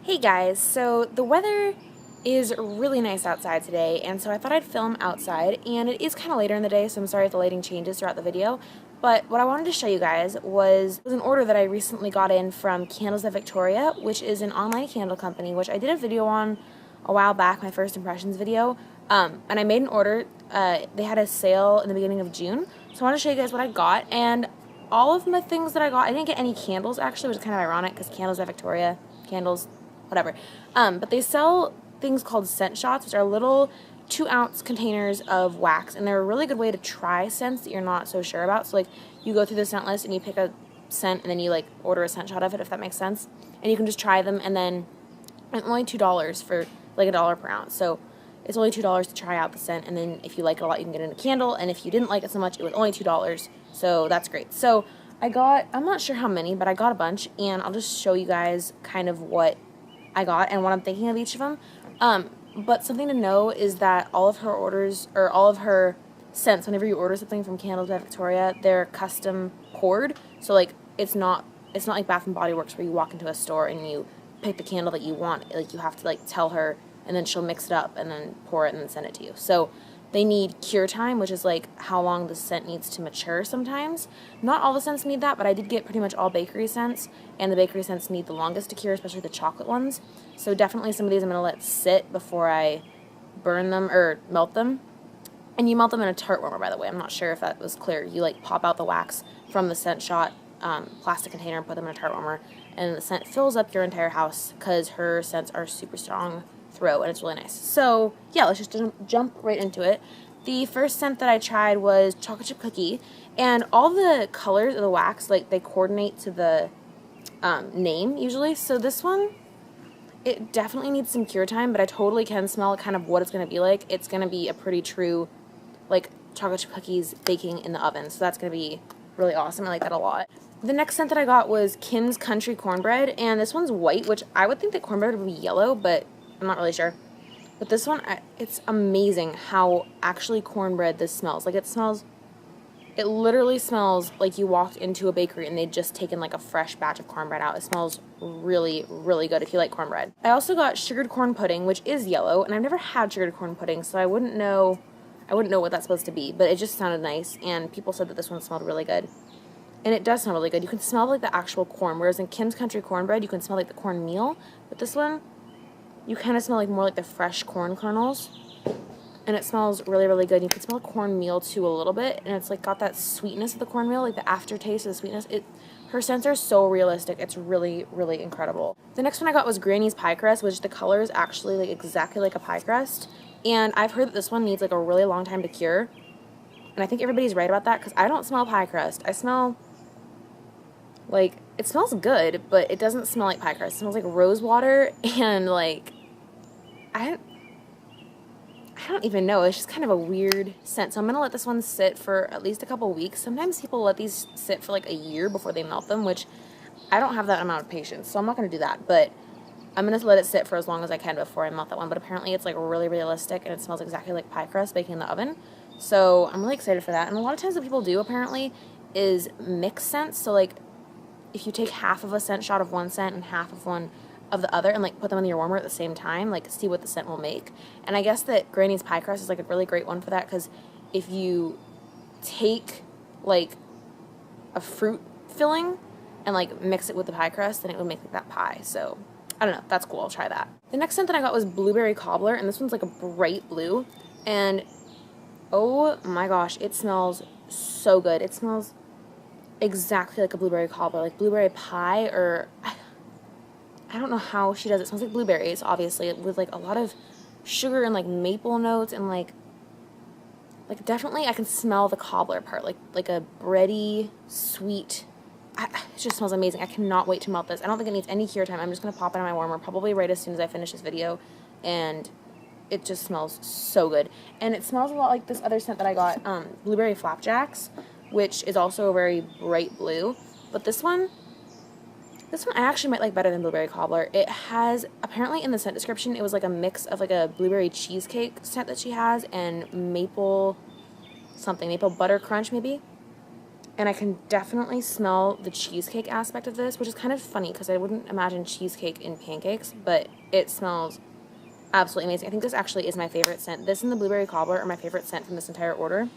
Hey guys, so the weather is really nice outside today, and so I thought I'd film outside, and it is kind of later in the day, so I'm sorry if the lighting changes throughout the video, but what I wanted to show you guys was an order that I recently got in from Candles at Victoria, which is an online candle company, which I did a video on a while back, my first impressions video, and I made an order. They had a sale in the beginning of June, so I want to show you guys what I got, and all of my things that I got, I didn't get any candles actually, which is kind of ironic because Candles at Victoria, candles, whatever. But they sell things called scent shots, which are little 2-ounce containers of wax, and they're a really good way to try scents that you're not so sure about. So like you go through the scent list and you pick a scent and then you like order a scent shot of it, if that makes sense. And you can just try them, and then it's only $2 for like $1 per ounce. So it's only $2 to try out the scent, and then if you like it a lot, you can get in a candle, and if you didn't like it so much, it was only $2. So that's great. So I got, I'm not sure how many, but I got a bunch, and I'll just show you guys kind of what I got and what I'm thinking of each of them. But something to know is that all of her orders, or all of her scents, whenever you order something from Candles by Victoria, they're custom poured. So like it's not like Bath and Body Works where you walk into a store and you pick the candle that you want. Like you have to like tell her, and then she'll mix it up and then pour it and then send it to you. So they need cure time, which is like how long the scent needs to mature sometimes. Not all the scents need that, but I did get pretty much all bakery scents, and the bakery scents need the longest to cure, especially the chocolate ones. So definitely some of these I'm going to let sit before I burn them or melt them. And you melt them in a tart warmer, by the way. I'm not sure if that was clear. You like pop out the wax from the scent shot plastic container and put them in a tart warmer, and the scent fills up your entire house because her scents are super strong throw, and it's really nice. So yeah, let's just jump right into it. The first scent that I tried was chocolate chip cookie, and all the colors of the wax, like they coordinate to the name usually. So this one, it definitely needs some cure time, but I totally can smell kind of what it's going to be like. It's going to be a pretty true like chocolate chip cookies baking in the oven, so that's going to be really awesome. I like that a lot. The next scent that I got was Kim's Country Cornbread, and this one's white, which I would think that cornbread would be yellow, but I'm not really sure. But this one, it's amazing how actually cornbread this smells. Like it literally smells like you walked into a bakery and they'd just taken like a fresh batch of cornbread out. It smells really, really good if you like cornbread. I also got sugared corn pudding, which is yellow, and I've never had sugared corn pudding, so I wouldn't know what that's supposed to be, but it just sounded nice, and people said that this one smelled really good. And it does smell really good. You can smell like the actual corn, whereas in Kim's Country Cornbread, you can smell like the cornmeal, but this one, you kind of smell like more like the fresh corn kernels, and it smells really, really good. You can smell cornmeal too a little bit, and it's like got that sweetness of the cornmeal, like the aftertaste of the sweetness. Her scents are so realistic. It's really, really incredible. The next one I got was Granny's Pie Crust, which the color is actually like exactly like a pie crust, and I've heard that this one needs like a really long time to cure, and I think everybody's right about that because I don't smell pie crust. I smell like, it smells good, but it doesn't smell like pie crust. It smells like rose water, and like I don't even know. It's just kind of a weird scent. So I'm going to let this one sit for at least a couple weeks. Sometimes people let these sit for like a year before they melt them, which I don't have that amount of patience, so I'm not going to do that. But I'm going to let it sit for as long as I can before I melt that one. But apparently it's like really realistic, and it smells exactly like pie crust baking in the oven. So I'm really excited for that. And a lot of times what people do apparently is mix scents. So like if you take half of a scent shot of one scent and half of one of the other and like put them in your warmer at the same time, like see what the scent will make. And I guess that Granny's Pie Crust is like a really great one for that, because if you take like a fruit filling and like mix it with the pie crust, then it would make like that pie. So I don't know, that's cool. I'll try that. The next scent that I got was Blueberry Cobbler, and this one's like a bright blue, and oh my gosh, it smells so good. It smells exactly like a blueberry cobbler, like blueberry pie, or I don't know how she does it. It smells like blueberries, obviously, with like a lot of sugar and like maple notes, and like definitely I can smell the cobbler part, like a bready, sweet. It just smells amazing. I cannot wait to melt this. I don't think it needs any cure time. I'm just gonna pop it in my warmer probably right as soon as I finish this video, and it just smells so good. And it smells a lot like this other scent that I got, Blueberry Flapjacks, which is also a very bright blue. But this one I actually might like better than Blueberry Cobbler. It has, apparently in the scent description, it was like a mix of like a blueberry cheesecake scent that she has and maple something, maple butter crunch maybe. And I can definitely smell the cheesecake aspect of this, which is kind of funny because I wouldn't imagine cheesecake in pancakes, but it smells absolutely amazing. I think this actually is my favorite scent. This and the blueberry cobbler are my favorite scent from this entire order.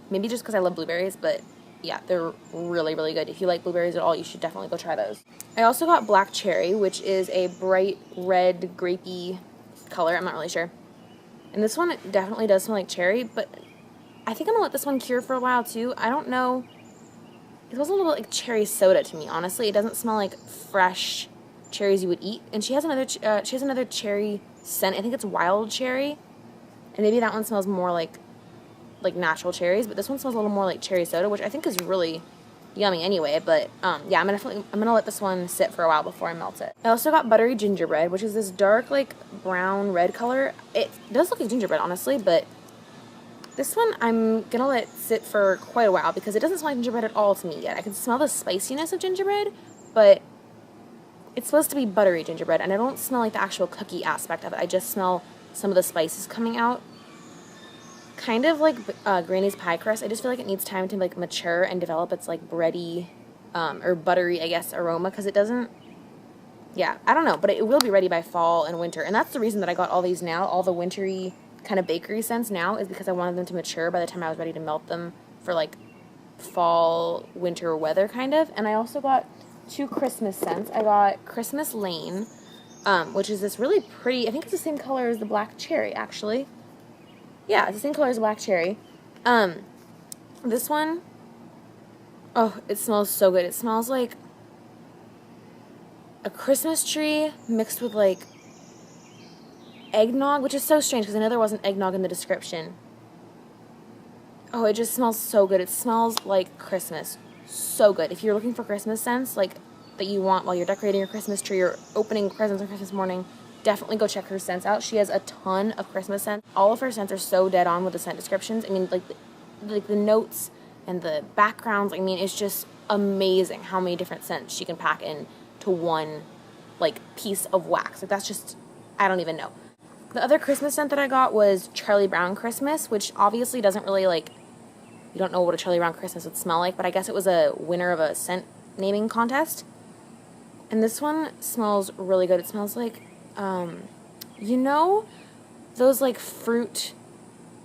Maybe just because I love blueberries, but yeah, they're really, really good. If you like blueberries at all, you should definitely go try those. I also got black cherry, which is a bright red grapey color. I'm not really sure. And this one definitely does smell like cherry, but I think I'm gonna let this one cure for a while too. I don't know. It smells a little bit like cherry soda to me, honestly. It doesn't smell like fresh cherries you would eat. And she has another cherry scent. I think it's wild cherry. And maybe that one smells more like natural cherries, but this one smells a little more like cherry soda, which I think is really yummy anyway. But yeah, I'm gonna let this one sit for a while before I melt it. I also got Buttery Gingerbread, which is this dark like brown red color. It does look like gingerbread, honestly, but this one I'm gonna let sit for quite a while because it doesn't smell like gingerbread at all to me yet. I can smell the spiciness of gingerbread, but it's supposed to be buttery gingerbread, and I don't smell like the actual cookie aspect of it. I just smell some of the spices coming out. Kind of like Granny's Pie Crust. I just feel like it needs time to like mature and develop its like bready or buttery, I guess, aroma, because it doesn't, yeah, I don't know, but it will be ready by fall and winter. And that's the reason that I got all these now, all the wintry kind of bakery scents now, is because I wanted them to mature by the time I was ready to melt them for like fall, winter weather kind of. And I also got 2 Christmas scents. I got Christmas Lane, which is this really pretty, I think it's the same color as the black cherry, actually. Yeah, it's the same color as the black cherry. This one, oh, it smells so good. It smells like a Christmas tree mixed with like eggnog, which is so strange because I know there wasn't eggnog in the description. Oh, it just smells so good. It smells like Christmas. So good. If you're looking for Christmas scents, like, that you want while you're decorating your Christmas tree or opening presents on Christmas morning, definitely go check her scents out. She has a ton of Christmas scents. All of her scents are so dead on with the scent descriptions. I mean, like the notes and the backgrounds. I mean, it's just amazing how many different scents she can pack into one, like, piece of wax. Like, that's just, I don't even know. The other Christmas scent that I got was Charlie Brown Christmas, which obviously doesn't really, like, you don't know what a Charlie Brown Christmas would smell like, but I guess it was a winner of a scent naming contest. And this one smells really good. It smells like, you know, those, like, fruit,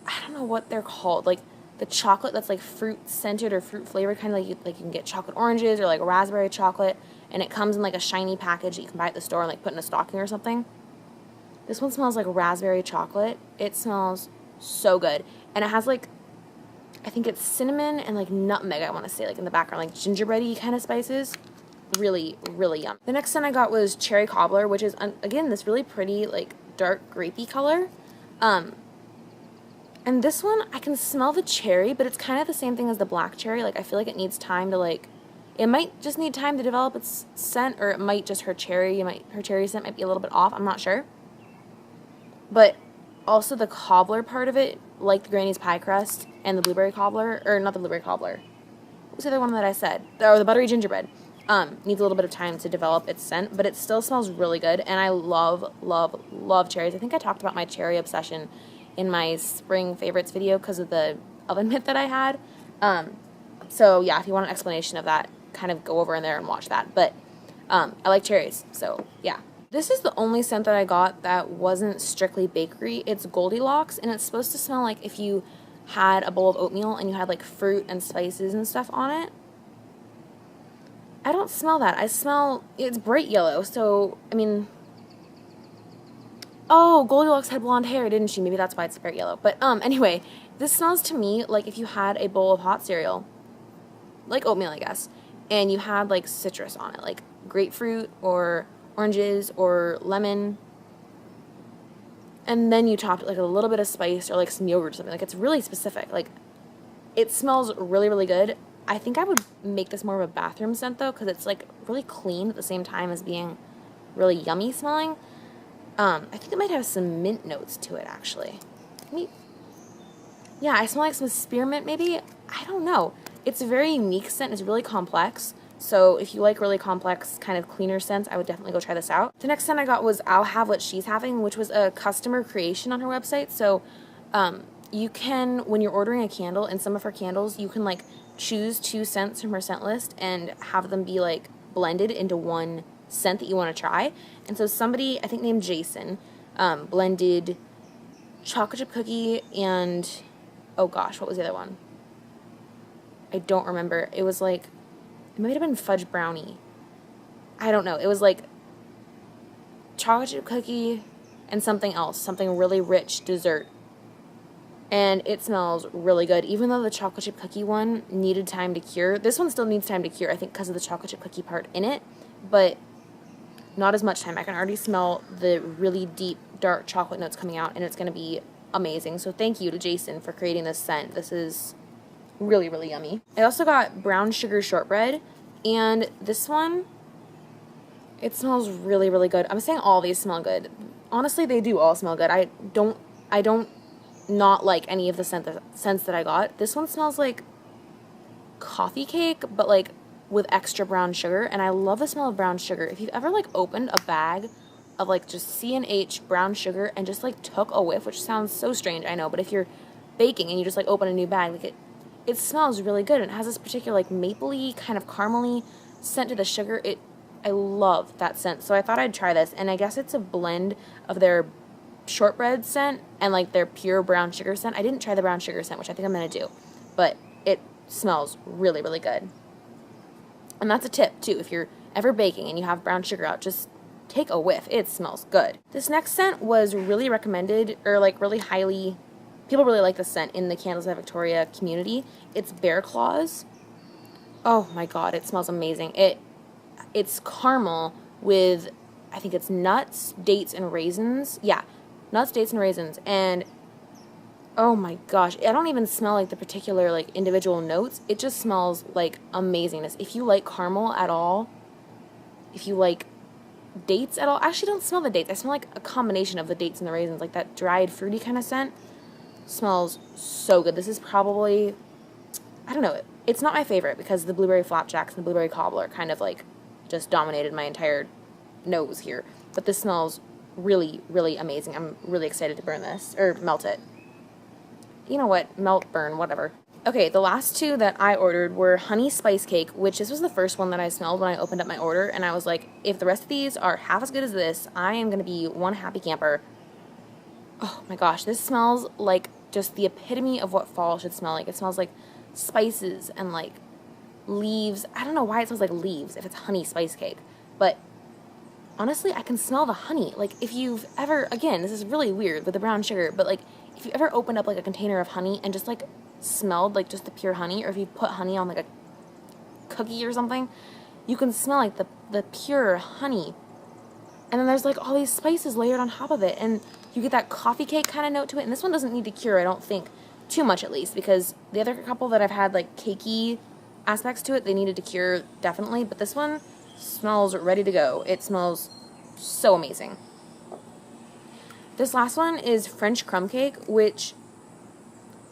I don't know what they're called, like, the chocolate that's, like, fruit-scented or fruit-flavored, kind of like you can get chocolate oranges or, like, raspberry chocolate, and it comes in, like, a shiny package that you can buy at the store and, like, put in a stocking or something. This one smells like raspberry chocolate. It smells so good. And it has, like, I think it's cinnamon and, like, nutmeg, I want to say, like, in the background, like, gingerbread-y kind of spices. Really, really yum. The next scent I got was Cherry Cobbler, which is, again, this really pretty, like, dark grapey color. And this one, I can smell the cherry, but it's kind of the same thing as the black cherry. Like, I feel like it needs time to, like, it might just need time to develop its scent, or it might just, her cherry scent might be a little bit off. I'm not sure. But also the cobbler part of it, like the Granny's Pie Crust and the blueberry cobbler, or not the blueberry cobbler. What was the other one that I said? Or the buttery gingerbread. Needs a little bit of time to develop its scent, but it still smells really good, and I love, love, love cherries. I think I talked about my cherry obsession in my spring favorites video because of the oven mitt that I had. So yeah, if you want an explanation of that, kind of go over in there and watch that. But I like cherries, so yeah. This is the only scent that I got that wasn't strictly bakery. It's Goldilocks, and it's supposed to smell like if you had a bowl of oatmeal and you had like fruit and spices and stuff on it. I don't smell that. I smell, it's bright yellow, so, I mean, oh, Goldilocks had blonde hair, didn't she? Maybe that's why it's bright yellow. But, anyway, this smells to me like if you had a bowl of hot cereal, like oatmeal, I guess, and you had, like, citrus on it, like grapefruit or oranges or lemon, and then you topped it, like, a little bit of spice or, like, some yogurt or something. Like, it's really specific. Like, it smells really, really good. I think I would make this more of a bathroom scent, though, because it's, like, really clean at the same time as being really yummy smelling. I think it might have some mint notes to it, actually. Yeah, I smell like some spearmint, maybe? I don't know. It's a very unique scent. It's really complex. So if you like really complex, kind of cleaner scents, I would definitely go try this out. The next scent I got was I'll Have What She's Having, which was a customer creation on her website. So you can, when you're ordering a candle, in some of her candles, you can, like, choose 2 scents from her scent list and have them be like blended into one scent that you want to try. And so somebody, I think named Jason, blended chocolate chip cookie and, oh gosh, what was the other one? I don't remember. It was like, it might have been fudge brownie. I don't know. It was like chocolate chip cookie and something else, something really rich dessert. And it smells really good. Even though the chocolate chip cookie one needed time to cure, this one still needs time to cure, I think, because of the chocolate chip cookie part in it, but not as much time. I can already smell the really deep, dark chocolate notes coming out, and it's going to be amazing. So thank you to Jason for creating this scent. This is really, really yummy. I also got brown sugar shortbread, and this one, it smells really, really good. I'm saying all these smell good. Honestly, they do all smell good. I don't not like any of the scents that I got. This one smells like coffee cake, but like with extra brown sugar, and I love the smell of brown sugar. If you've ever like opened a bag of like just C&H brown sugar and just like took a whiff, which sounds so strange, I know, but if you're baking and you just like open a new bag, like it smells really good. It has this particular like mapley kind of caramely scent to the sugar. I love that scent, so I thought I'd try this, and I guess it's a blend of their shortbread scent and like their pure brown sugar scent. I didn't try the brown sugar scent, which I think I'm gonna do, but it smells really, really good. And that's a tip too. If you're ever baking and you have brown sugar out, just take a whiff. It smells good. This next scent was really recommended, or like really highly, people really like this scent in the Candles by Victoria community. It's Bear Claws. Oh my god, it smells amazing. It's caramel with, I think it's nuts, dates, and raisins. Yeah, nuts, dates, and raisins. And oh my gosh, I don't even smell like the particular like individual notes. It just smells like amazingness. If you like caramel at all, if you like dates at all, I actually don't smell the dates. I smell like a combination of the dates and the raisins, like that dried fruity kind of scent. Smells so good. This is probably, I don't know, it's not my favorite because the blueberry flapjacks and the blueberry cobbler kind of like just dominated my entire nose here. But this smells really, really amazing. I'm really excited to burn this, or melt it. You know what? Melt, burn, whatever. Okay, the last two that I ordered were honey spice cake, which this was the first one that I smelled when I opened up my order, and I was like, if the rest of these are half as good as this, I am going to be one happy camper. Oh my gosh, this smells like just the epitome of what fall should smell like. It smells like spices and like leaves. I don't know why it smells like leaves if it's honey spice cake, but honestly, I can smell the honey. Like, if you've ever, again, this is really weird with the brown sugar, but like, if you ever opened up like a container of honey and just like smelled like just the pure honey, or if you put honey on like a cookie or something, you can smell like the pure honey. And then there's like all these spices layered on top of it, and you get that coffee cake kind of note to it. And this one doesn't need to cure, I don't think, too much at least, because the other couple that I've had like cakey aspects to it, they needed to cure definitely, but this one smells ready to go. It smells so amazing. This last one is French crumb cake, which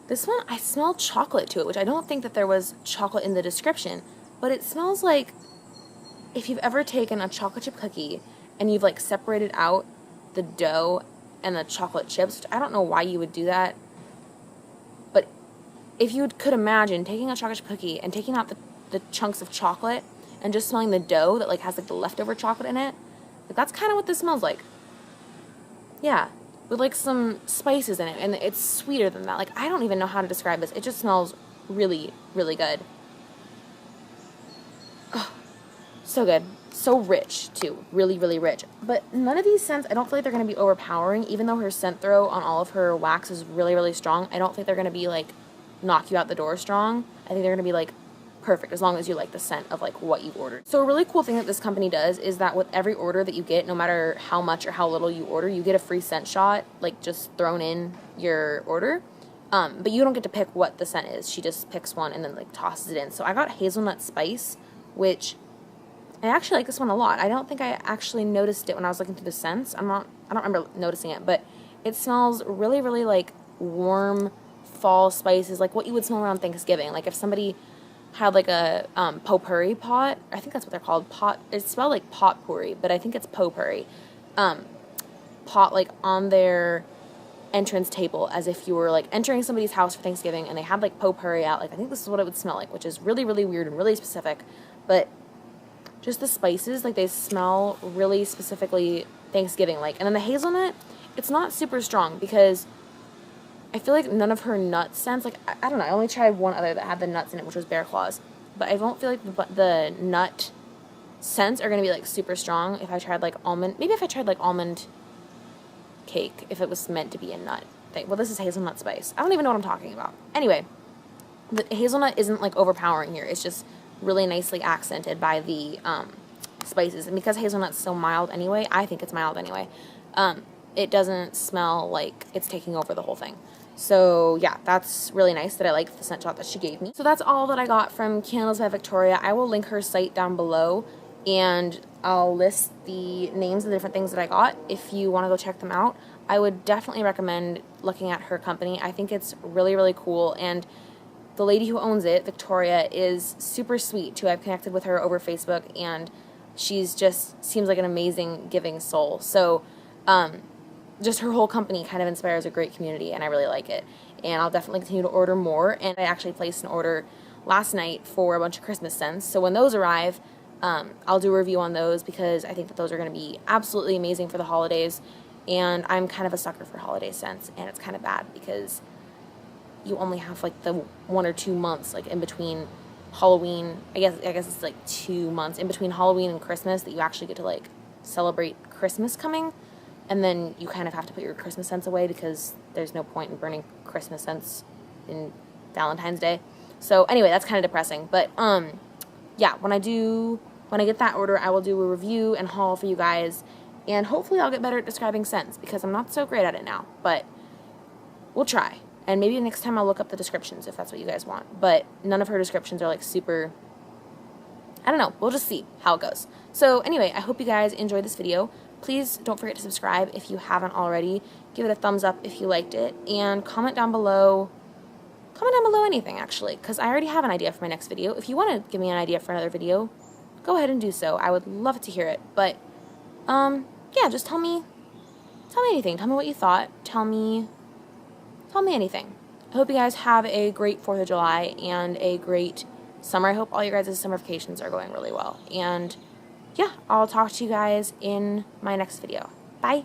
this one, I smell chocolate to it, which I don't think that there was chocolate in the description, but it smells like if you've ever taken a chocolate chip cookie and you've like separated out the dough and the chocolate chips, which I don't know why you would do that, but if you could imagine taking a chocolate chip cookie and taking out the chunks of chocolate and just smelling the dough that like has like the leftover chocolate in it, like, that's kind of what this smells like. Yeah, with like some spices in it, and it's sweeter than that. Like, I don't even know how to describe this. It just smells really, really good. Oh, so good. So rich, too. Really, really rich. But none of these scents, I don't feel like they're going to be overpowering, even though her scent throw on all of her wax is really, really strong. I don't think they're going to be, like, knock you out the door strong. I think they're going to be, like, perfect, as long as you like the scent of like what you've ordered. So a really cool thing that this company does is that with every order that you get, no matter how much or how little you order, you get a free scent shot, like just thrown in your order. But you don't get to pick what the scent is. She just picks one and then like tosses it in. So I got Hazelnut Spice, which I actually like this one a lot. I don't think I actually noticed it when I was looking through the scents. I don't remember noticing it, but it smells really, really like warm fall spices, like what you would smell around Thanksgiving. Like if somebody had like a potpourri pot, I think that's what they're called, it smelled like potpourri, but I think it's potpourri, pot like on their entrance table, as if you were like entering somebody's house for Thanksgiving and they had like potpourri out. Like, I think this is what it would smell like, which is really, really weird and really specific. But just the spices, like, they smell really specifically Thanksgiving like. And then the hazelnut, it's not super strong because I feel like none of her nut scents, like, I don't know, I only tried one other that had the nuts in it, which was Bear Claws. But I don't feel like the nut scents are going to be like super strong if I tried like almond, maybe if I tried like almond cake, if it was meant to be a nut thing. Well, this is hazelnut spice. I don't even know what I'm talking about. Anyway, the hazelnut isn't like overpowering here. It's just really nicely accented by the spices. And because hazelnut's so mild anyway, I think it's mild anyway, it doesn't smell like it's taking over the whole thing. So yeah, that's really nice that I like the scent shot that she gave me. So that's all that I got from Candles by Victoria. I will link her site down below, and I'll list the names of the different things that I got if you want to go check them out. I would definitely recommend looking at her company. I think it's really, really cool, and the lady who owns it, Victoria, is super sweet too. I've connected with her over Facebook, and she's just seems like an amazing giving soul. So just her whole company kind of inspires a great community, and I really like it. And I'll definitely continue to order more, and I actually placed an order last night for a bunch of Christmas scents. So when those arrive, I'll do a review on those, because I think that those are going to be absolutely amazing for the holidays. And I'm kind of a sucker for holiday scents, and it's kind of bad because you only have like the 1 or 2 months like in between Halloween. I guess it's like 2 months in between Halloween and Christmas that you actually get to like celebrate Christmas coming. And then you kind of have to put your Christmas scents away because there's no point in burning Christmas scents in Valentine's Day. So anyway, that's kind of depressing. But yeah, when I get that order, I will do a review and haul for you guys. And hopefully I'll get better at describing scents, because I'm not so great at it now. But we'll try. And maybe next time I'll look up the descriptions if that's what you guys want. But none of her descriptions are like super, I don't know. We'll just see how it goes. So anyway, I hope you guys enjoyed this video. Please don't forget to subscribe if you haven't already. Give it a thumbs up if you liked it. And comment down below anything, actually, because I already have an idea for my next video. If you want to give me an idea for another video, go ahead and do so. I would love to hear it. But yeah, just tell me anything. Tell me what you thought. Tell me anything. I hope you guys have a great 4th of July and a great summer. I hope all your guys' summer vacations are going really well. And yeah, I'll talk to you guys in my next video. Bye!